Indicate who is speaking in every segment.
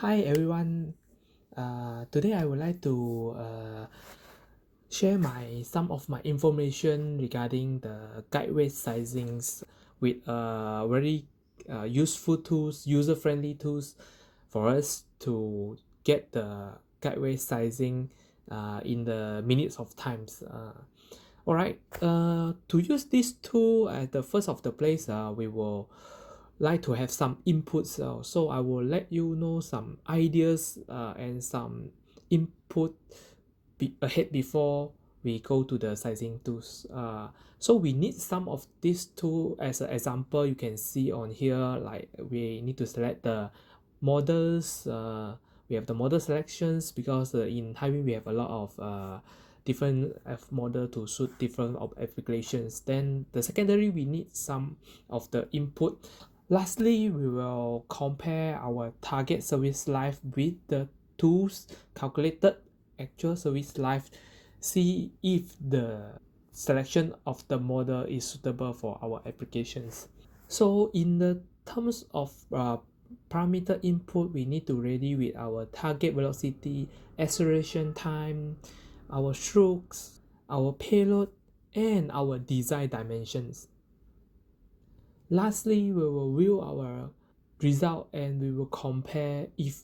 Speaker 1: Hi everyone. Today I would like to share some of my information regarding the guideway sizings with very useful tools, user-friendly tools for us to get the guideway sizing in the minutes of times. Alright, to use this tool at the first of the place, we will like to have some inputs. So I will let you know some ideas and some input ahead before we go to the sizing tools. So we need some of these two as an example. You can see on here, like we need to select the models. We have the model selections because in Highway we have a lot of different F model to suit different applications. Then the secondary, we need some of the input. Lastly, we will compare our target service life with the tools calculated actual service life, see if the selection of the model is suitable for our applications. So in the terms of parameter input, we need to ready with our target velocity, acceleration time, our strokes, our payload, and our design dimensions. Lastly, we will view our result and we will compare if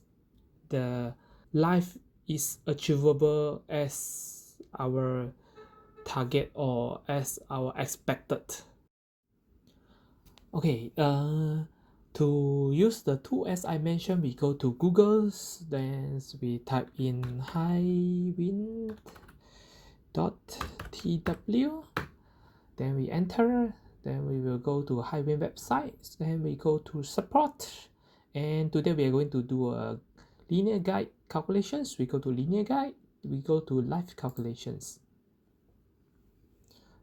Speaker 1: the life is achievable as our target or as our expected. Okay, to use the tool as I mentioned, we go to Google's, then we type in highwind.tw, then we enter, then we will go to Highwind website, then we go to support, and today we are going to do a linear guide calculations. We go to linear guide, we go to live calculations.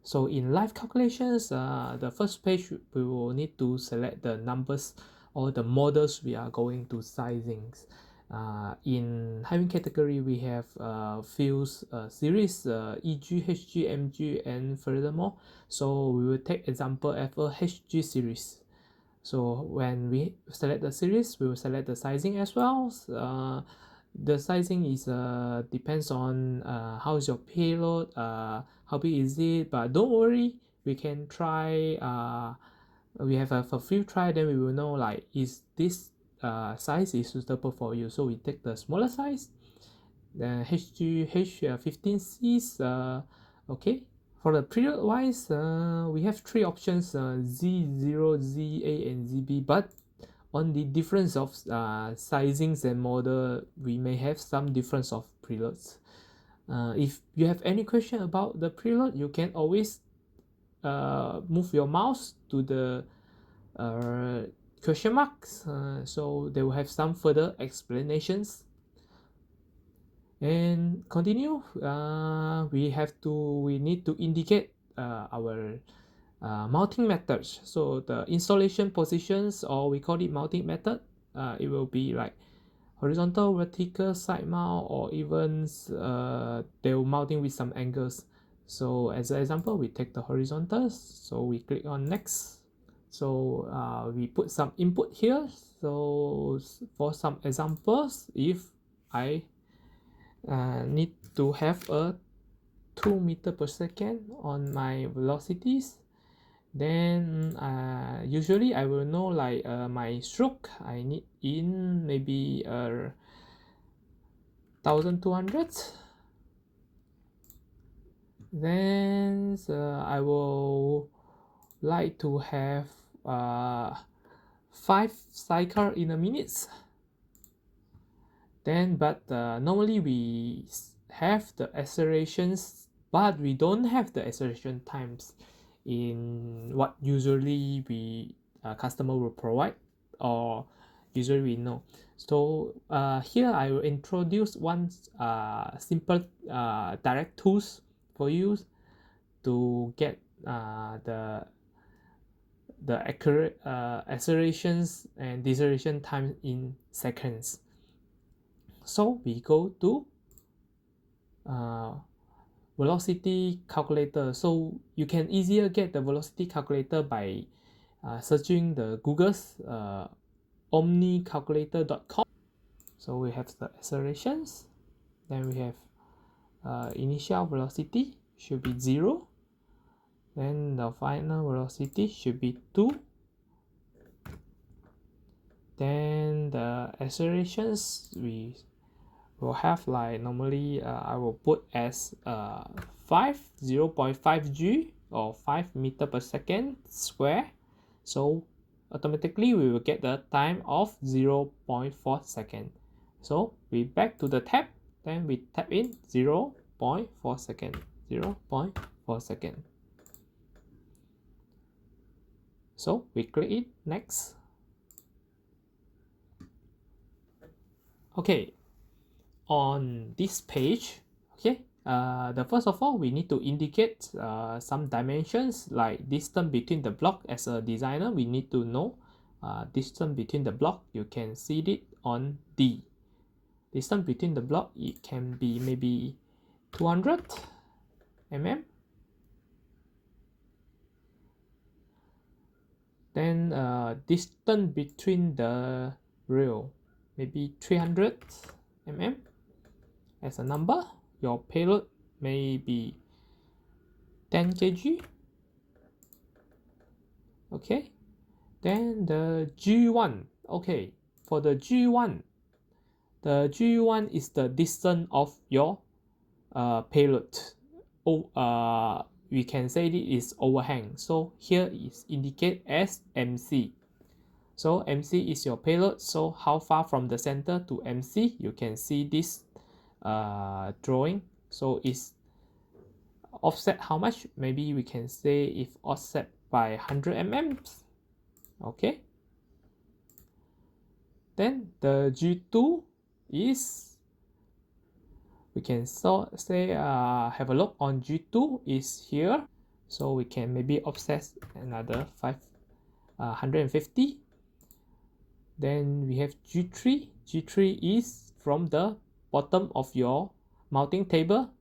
Speaker 1: So in live calculations, the first page we will need to select the numbers or the models we are going to sizings. In Highwind category, we have few series, EG, HG, MG, and furthermore. So we will take example of a HG series. So when we select the series, we will select the sizing as well. The sizing is depends on how is your payload, how big is it, but don't worry, we can try. We have a few try, then we will know like is this size is suitable for you. So we take the smaller size, the H15Cs. Okay, for the period wise, we have three options: Z0, ZA, and ZB. But on the difference of sizings and model, we may have some difference of preloads. If you have any question about the preload, you can always move your mouse to the question marks, so they will have some further explanations. And continue. We need to indicate our mounting methods. So the installation positions, or we call it mounting method, it will be like horizontal, vertical, side mount, or even they will mounting with some angles. So as an example, we take the horizontals, so we click on next. So we put some input here. So for some examples, if I need to have a 2 meter per second on my velocities, then usually I will know like my stroke I need in maybe 1200. Then I will like to have 5 cycle in a minute. Then but normally we have the accelerations, but we don't have the acceleration times in what usually we customer will provide, or usually we know. So here I will introduce one simple direct tools for you to get the accurate accelerations and deceleration time in seconds. So we go to velocity calculator. So you can easier get the velocity calculator by searching the Google's omnicalculator.com. So we have the accelerations, then we have initial velocity should be 0, then the final velocity should be 2, then the accelerations we will have like normally I will put as 0.5 g or 5 meter per second square, so automatically we will get the time of 0.4 second. So we back to the tab, then we tap in 0.4 second, 0.4 second. So we click it, next. Okay, on this page, okay, the first of all we need to indicate some dimensions like distance between the block. As a designer, we need to know distance between the block. You can see it on D. Distance between the block, it can be maybe 200 mm. Then distance between the rail, maybe 300 mm as a number. Your payload may be 10 kg. Okay, then the G1. Okay, for the G1 is the distance of your payload. We can say it is overhang, so here is indicate as MC. So MC is your payload, so how far from the center to MC, you can see this drawing. So it's offset how much, maybe we can say if offset by 100 mm. Okay, then the G2 is, we can say have a look on G2 is here, so we can maybe offset another 150. Then we have G3. G3 is from the bottom of your mounting table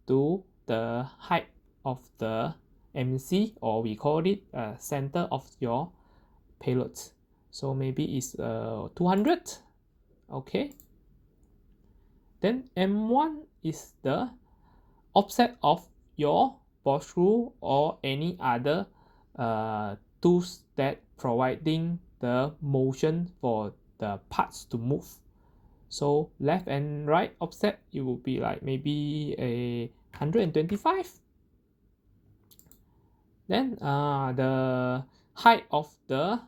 Speaker 1: to the height of the MC, or we call it center of your payload. So maybe it's 200. Okay. Then M1 is the offset of your ball screw or any other tools that providing the motion for the parts to move. So left and right offset, it will be like maybe a 125. Then the height of the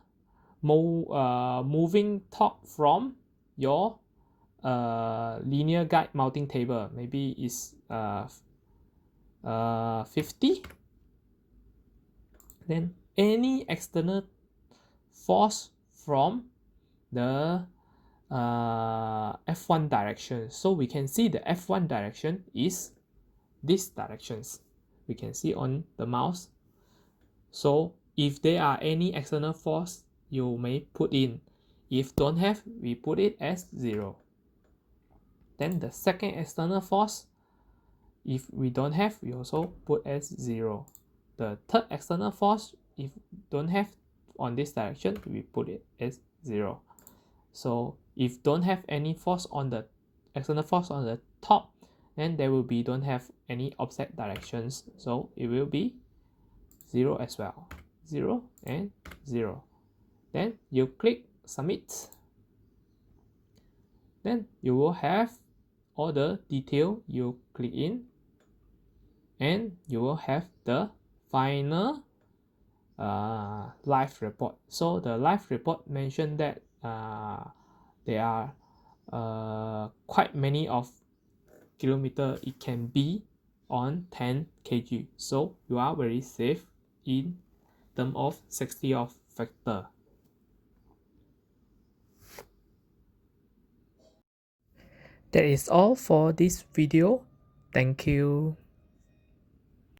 Speaker 1: moving top from your linear guide mounting table, maybe is 50. Then any external force from the F1 direction, so we can see the F1 direction is these directions, we can see on the mouse. So if there are any external force, you may put in. If don't have, we put it as 0. Then the second external force, if we don't have, we also put as 0. The third external force, if don't have on this direction, we put it as 0. So if don't have any force on the external force on the top, then there will be don't have any offset directions, so it will be 0 as well. 0 and 0. Then you click submit. Then you will have all the detail you click in, and you will have the final live report. So the live report mentioned that there are quite many of kilometer it can be on 10 kg, so you are very safe in terms of safety of factor. That is all for this video. Thank you.